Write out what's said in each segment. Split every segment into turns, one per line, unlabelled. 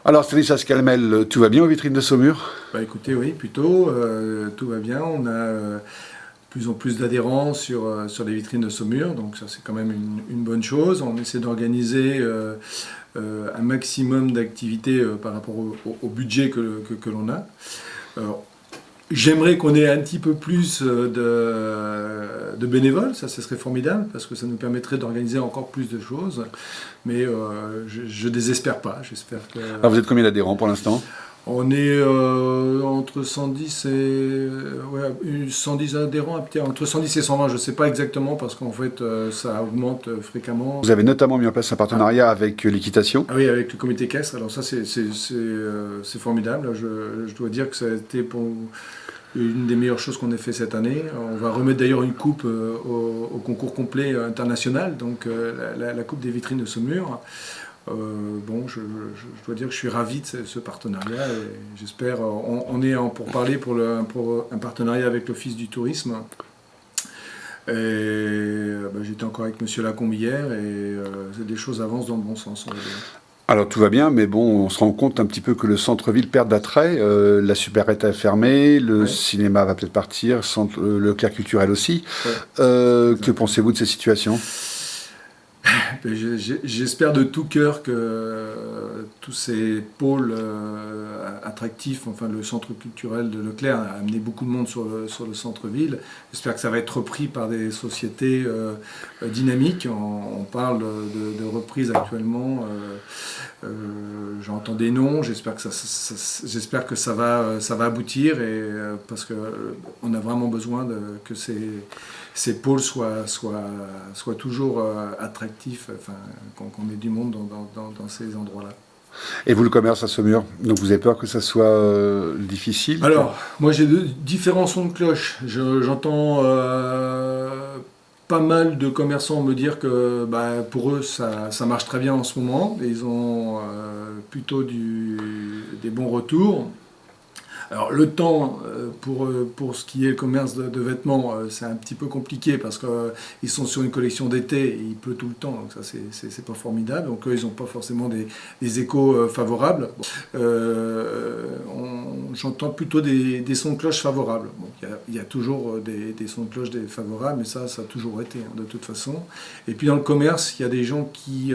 Alors Stanislas Calmel, tout va bien aux vitrines de Saumur?
Bah écoutez, oui, plutôt, tout va bien. On a de plus en plus d'adhérents sur les vitrines de Saumur, donc ça c'est quand même une bonne chose. On essaie d'organiser un maximum d'activités par rapport au budget que l'on a. Alors, j'aimerais qu'on ait un petit peu plus de bénévoles, ça ce serait formidable, parce que ça nous permettrait d'organiser encore plus de choses. Mais je désespère pas, j'espère que...
Alors vous êtes combien d'adhérents pour l'instant?
On est entre 110 et 110 adhérents, peut-être entre 110 et 120, je ne sais pas exactement parce qu'en fait ça augmente fréquemment.
Vous avez notamment mis en place un partenariat avec l'équitation.
Ah oui, avec le comité caisse. Alors ça c'est formidable. Je dois dire que ça a été pour une des meilleures choses qu'on ait fait cette année. On va remettre d'ailleurs une coupe au concours complet international, donc la coupe des vitrines de Saumur. Bon, je dois dire que je suis ravi de ce partenariat et j'espère, on est pour parler pour un partenariat avec l'Office du tourisme. Et j'étais encore avec Monsieur Lacombe hier et des choses avancent dans le bon sens, on va dire.
Alors tout va bien, mais bon, on se rend compte un petit peu que le centre-ville perd d'attrait. La supérette est fermée, le
Ouais.
cinéma va peut-être partir, le Clair culturel aussi.
Ouais.
Que pensez-vous de ces situations?
J'espère de tout cœur que tous ces pôles attractifs, enfin le centre culturel de Leclerc a amené beaucoup de monde sur le centre-ville. J'espère que ça va être repris par des sociétés dynamiques. On parle de reprise actuellement. J'entends des noms. J'espère que ça va aboutir et parce que on a vraiment besoin que ces pôles soient toujours attractifs, enfin, qu'on ait du monde dans ces endroits-là.
Et vous, le commerce à Saumur, donc vous avez peur que ça soit difficile?
Alors, moi j'ai différents sons de cloche. J'entends pas mal de commerçants me dire que pour eux ça marche très bien en ce moment. Et ils ont plutôt des bons retours. Alors le temps pour ce qui est le commerce de vêtements, c'est un petit peu compliqué parce qu'ils sont sur une collection d'été et il pleut tout le temps, donc ça c'est pas formidable. Donc eux ils n'ont pas forcément des échos favorables. J'entends plutôt des sons de cloche favorables. Bon, il y a toujours des sons de cloche favorables, mais ça a toujours été de toute façon. Et puis dans le commerce, il y a des gens qui...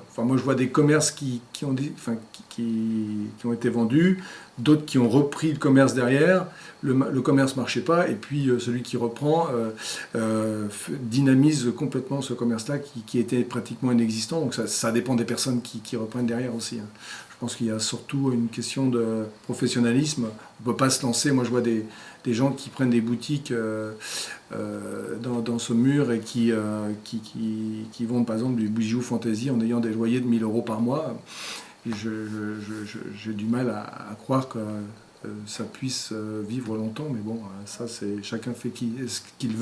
enfin moi je vois des commerces qui ont été vendus, d'autres qui ont repris le commerce derrière, le commerce ne marchait pas, et puis celui qui reprend dynamise complètement ce commerce-là qui était pratiquement inexistant, donc ça dépend des personnes qui reprennent derrière aussi. Je pense qu'il y a surtout une question de professionnalisme, on ne peut pas se lancer, moi je vois des gens qui prennent des boutiques dans ce mur et qui vendent par exemple du bijou fantaisie en ayant des loyers de 1000 € par mois. J'ai du mal à croire que ça puisse vivre longtemps, mais bon, ça c'est chacun fait ce qu'il veut.